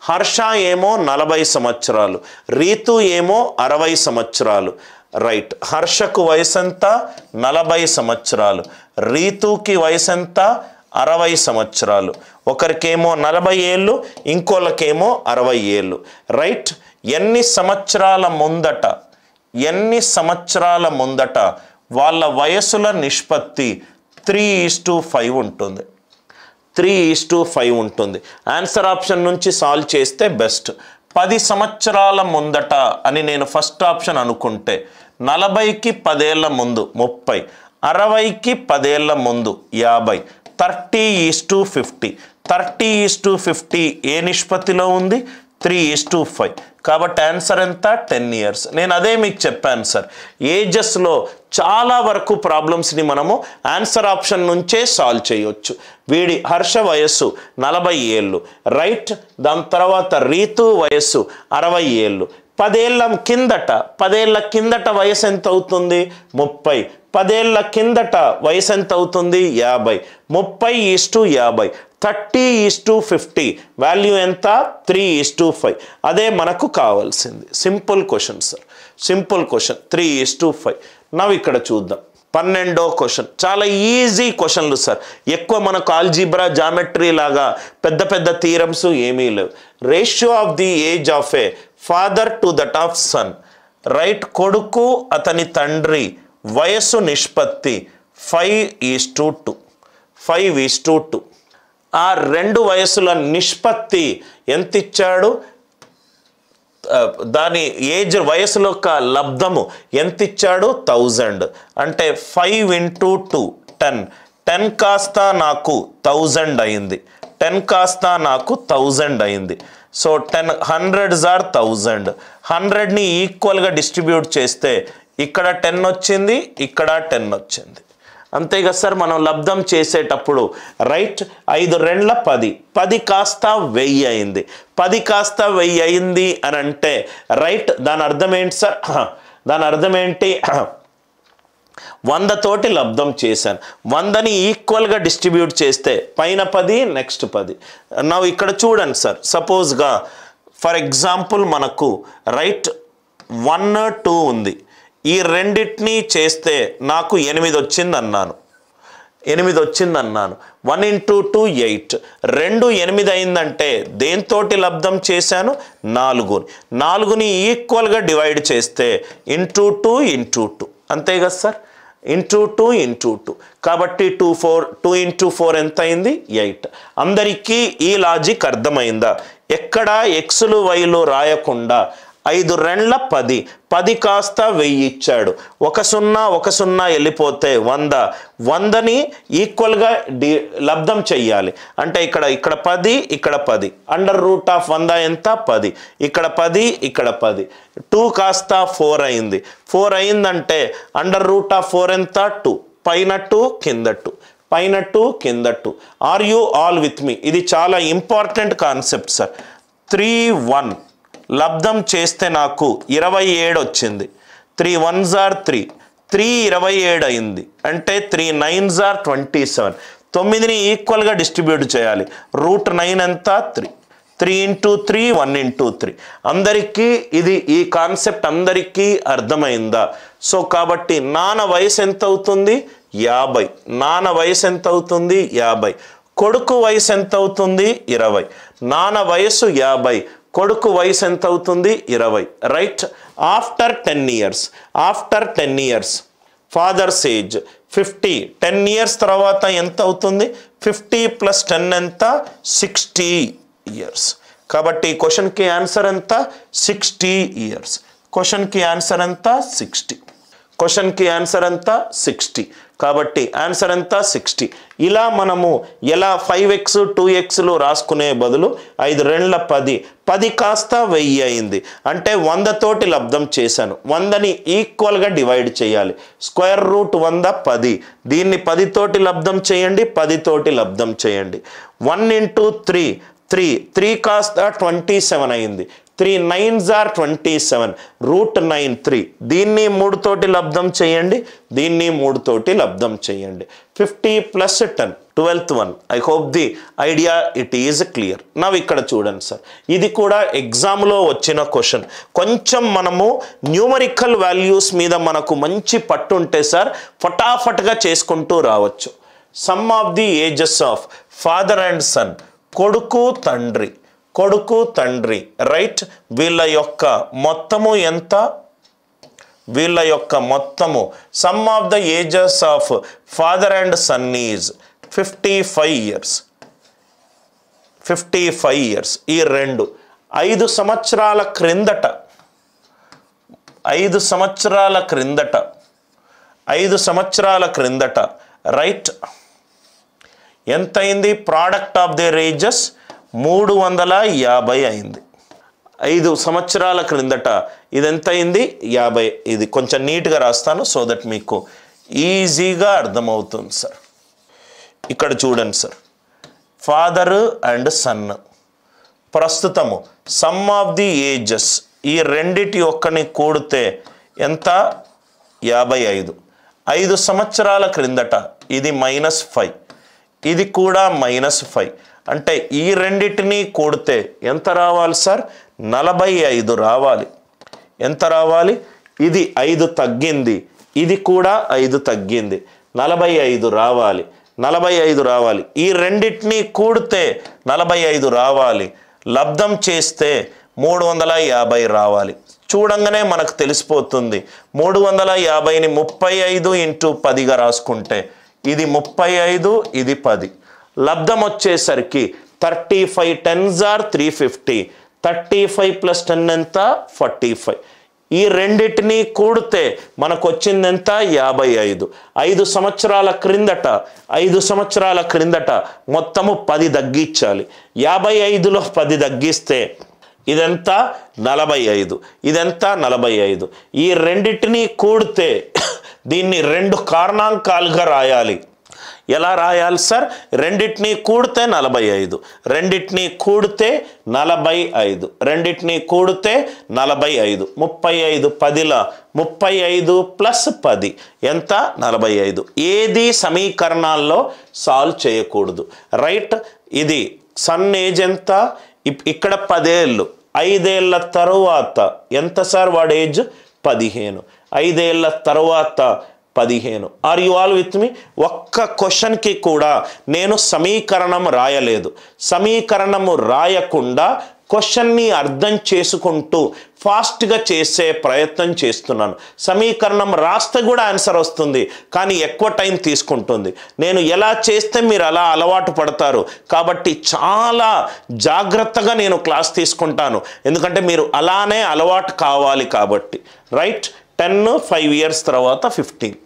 హర్ష ఏమో 40 సంవత్సరాలు, రీతు ఏమో 60 సంవత్సరాలు. రైట్, హర్షకు వయసు ఎంత? 40 సంవత్సరాలు, రీతుకి వయసు ఎంత? 60 సంవత్సరాలు. ఒకరికేమో 40 ఏళ్ళు, ఇంకోళ్ళకేమో 60 ఏళ్ళు. రైట్, ఎన్ని సంవత్సరాల ముందట వాళ్ళ వయసుల నిష్పత్తి 3:5 ఉంటుంది. 3:5 ఉంటుంది. ఆన్సర్ ఆప్షన్ నుంచి సాల్వ్ చేస్తే బెస్ట్. 10 సంవత్సరాల ముందట అని నేను ఫస్ట్ ఆప్షన్ అనుకుంటే 40కి 10 ఏళ్ల ముందు 30, 60కి 10 ఏళ్ల ముందు 50, 30:50. 30:50 ఏ నిష్పత్తిలో ఉంది? 3:5. కాబట్టి ఆన్సర్ ఎంత? 10 years. నేను అదే మీకు చెప్పాను సార్, ఏజెస్లో చాలా వరకు ప్రాబ్లమ్స్ని మనము ఆన్సర్ ఆప్షన్ నుంచే సాల్వ్ చేయొచ్చు. వీడి హర్ష వయస్సు 40 ఏళ్ళు. రైట్, దాని తర్వాత రీతు వయస్సు 60 ఏళ్ళు. 10 ఏళ్ల కిందట వయసు ఎంత అవుతుంది? 30. 10 ఏళ్ల కిందట వయసు ఎంత అవుతుంది? 50. 30:50. 30:50 వాల్యూ ఎంత? 3:5. అదే మనకు కావాల్సింది. Simple question sir, simple question. 3:5. నవ్వు ఇక్కడ చూద్దాం 12వ క్వశ్చన్. చాలా ఈజీ క్వశ్చన్లు సార్, ఎక్కువ మనకు ఆల్జీబ్రా, జామెట్రీ లాగా పెద్ద పెద్ద థీరమ్స్ ఏమీ లేవు. Ratio of the age of a father to that of son. Right, కొడుకు అతని తండ్రి వయస్సు నిష్పత్తి 5:2. 5:2. ఆ రెండు వయసుల నిష్పత్తి ఎంత ఇచ్చాడు? దాని ఏజ్ వయసులో ఒక లబ్ధము ఎంత ఇచ్చాడు? 1000. అంటే 5 into 2 10. 10 కాస్త నాకు 1000 అయింది. 10 కాస్త నాకు 1000 అయింది. So 10 100s are 1000. 100ని ఈక్వల్గా డిస్ట్రిబ్యూట్ చేస్తే ఇక్కడ 10 వచ్చింది, ఇక్కడ 10 వచ్చింది. అంతే కదా సార్ మనం లబ్ధం చేసేటప్పుడు. రైట్, 5 2 10. 10 కాస్త 1000 అయింది. 10 కాస్త 1000 అయింది అని అంటే రైట్, దాని అర్థం ఏంటి సార్? దాని అర్థం ఏంటి? 100 తోటి లబ్ధం చేశాను. 100ని ఈక్వల్గా డిస్ట్రిబ్యూట్ చేస్తే పైన 10, నెక్స్ట్ 10. నా ఇక్కడ చూడండి సార్, సపోజ్గా ఫర్ ఎగ్జాంపుల్ మనకు రైట్ 1 2 ఉంది. ఈ రెండింటినీ చేస్తే నాకు 8 వచ్చింది అన్నాను. 1 into 2 8. 2 8 అయిందంటే దేంతోటి లబ్ధం చేశాను? 4ని ఈక్వల్గా డివైడ్ చేస్తే into 2 into 2. అంతే కదా సార్? into 2 into 2. కాబట్టి 2 into 4 ఎంత అయింది? 8. అందరికీ ఈ లాజిక్ అర్థమైందా? ఎక్కడ ఎక్స్లు వైలు రాయకుండా 5 2 10. 10 కాస్త 1000 ఇచ్చాడు. 1 0 వెళ్ళిపోతే 100. 100ని ఈక్వల్గా లబ్ధం చెయ్యాలి. అంటే ఇక్కడ 10, ఇక్కడ 10. √100 ఎంత? 10. ఇక్కడ 10, ఇక్కడ 10. 2 కాస్త 4 అయింది. 4 అయిందంటే √4 ఎంత? 2. పైన 2, కింద 2. పైన 2, కింద 2. Are you all with me? ఇది చాలా ఇంపార్టెంట్ కాన్సెప్ట్ సార్. 3 1 లబ్ధం చేస్తే నాకు 27 వచ్చింది. 3 1s are 3. 3 27 అయింది. అంటే 3 9s are 27. 9ని ఈక్వల్గా డిస్ట్రిబ్యూట్ చేయాలి. √9 ఎంత? 3. 3 into 3 1 into 3. అందరికీ ఈ కాన్సెప్ట్ అందరికీ అర్థమైందా? సో కాబట్టి నాన్న వయసు ఎంత అవుతుంది? 50. నాన్న వయసు ఎంత అవుతుంది? 50. కొడుకు వయసు ఎంత అవుతుంది? 20. నాన్న వయసు 50, కొడుకు వయసు ఎంత అవుతుంది? 20. Right, after 10 years father's age 50. 10 years తర్వాత ఎంత అవుతుంది? 50 + 10 ఎంత? 60 years. కాబట్టి క్వశ్చన్కి ఆన్సర్ ఎంత? 60 years. క్వశ్చన్కి ఆన్సర్ ఎంత? 60. క్వశ్చన్కి ఆన్సర్ ఎంత? 60. కాబట్టి ఆన్సర్ ఎంత? 60. ఇలా మనము ఎలా 5x 2xలు రాసుకునే బదులు 5 2 10. 10 కాస్త 1000 అయింది. అంటే 100 తోటి లబ్ధం చేశాను. 100ని ఈక్వల్గా డివైడ్ చేయాలి. √100 10. దీన్ని 10 తోటి లబ్ధం చేయండి, 10 తోటి లబ్ధం చేయండి. 1 into 3 3 కాస్త 27 అయింది. 3 9s are 27. √9 3. దీన్ని 3 తోటి లబ్ధం చేయండి, దీన్ని 3 తోటి లబ్ధం చేయండి. 50 + 10 12th one. I hope the idea it is clear. Now ikkada చూడండి సార్, ఇది కూడా ఎగ్జామ్లో వచ్చిన క్వశ్చన్. కొంచెం మనము న్యూమరికల్ వాల్యూస్ మీద మనకు మంచి పట్టు ఉంటే సార్ ఫటాఫట్గా చేసుకుంటూ రావచ్చు. Sum of the ages of father and son, కొడుకు తండ్రి రైట్, వీళ్ళ యొక్క మొత్తము ఎంత? వీళ్ళ యొక్క మొత్తము sum of the ages of father and son is 55 years. 55 years. ఈ రెండు 5 సంవత్సరాల క్రిందట 5 సంవత్సరాల క్రిందట రైట్ ఎంత అయింది? ప్రోడక్ట్ ఆఫ్ దేర్ ఏజెస్ 350 అయింది. 5 సంవత్సరాల క్రిందట ఇది ఎంత అయింది? 50. ఇది కొంచెం నీట్గా రాస్తాను సో దట్ మీకు ఈజీగా అర్థమవుతుంది సార్. ఇక్కడ చూడండి సార్, ఫాదర్ అండ్ సన్ ప్రస్తుతము సమ్ ఆఫ్ ది ఏజెస్ ఈ రెండిటి ఒక్కని కూడితే ఎంత? 55. 5 సంవత్సరాల క్రిందట ఇది -5, ఇది కూడా -5. అంటే ఈ రెండిటిని కూడితే ఎంత రావాలి సార్? 45 రావాలి. ఎంత రావాలి? ఇది 5 తగ్గింది, ఇది కూడా 5 తగ్గింది, 45 రావాలి. 45 రావాలి. ఈ రెండిటిని కూడితే 45 రావాలి. లబ్ధం చేస్తే 350 రావాలి. చూడంగానే మనకు తెలిసిపోతుంది. 350ని 35 × 10గా రాసుకుంటే ఇది 35, ఇది 10. లబ్ధం వచ్చేసరికి 35 10s are 350. 35 + 10 ఎంత? 45. ఈ రెండిటిని కూడితే మనకు వచ్చింది ఎంత? 55. 5 సంవత్సరాల క్రిందట మొత్తము 10 తగ్గించాలి. 55లో 10 తగ్గిస్తే ఇదంతా 45, ఇదంతా 45. ఈ రెండిటిని కూడితే దీన్ని 2 కారణాంకాలుగా రాయాలి. ఎలా రాయాలి సార్? రెండిటిని కూడితే 45, రెండిటిని కూడితే 45, రెండిటిని కూడితే 45. 35 10ల 35 + 10 ఎంత? 45. ఏది సమీకరణాల్లో సాల్వ్ చేయకూడదు రైట్. ఇది సన్ ఏజ్ ఎంత? ఇక్కడ 10 ఏళ్ళు. 5 ఏళ్ళ తరువాత ఎంత సార్ వాడి ఏజ్? 15. 5 ఏళ్ళ తరువాత 15. Are you all with me? ఒక్క క్వశ్చన్కి కూడా నేను సమీకరణం రాయలేదు. సమీకరణము రాయకుండా క్వశ్చన్ని అర్థం చేసుకుంటూ ఫాస్ట్గా చేసే ప్రయత్నం చేస్తున్నాను. సమీకరణం రాస్తే కూడా ఆన్సర్ వస్తుంది, కానీ ఎక్కువ టైం తీసుకుంటుంది. నేను ఎలా చేస్తే మీరు అలా అలవాటు పడతారు కాబట్టి చాలా జాగ్రత్తగా నేను క్లాస్ తీసుకుంటాను. ఎందుకంటే మీరు అలానే అలవాటు కావాలి కాబట్టి రైట్. 10 5 years తర్వాత 15.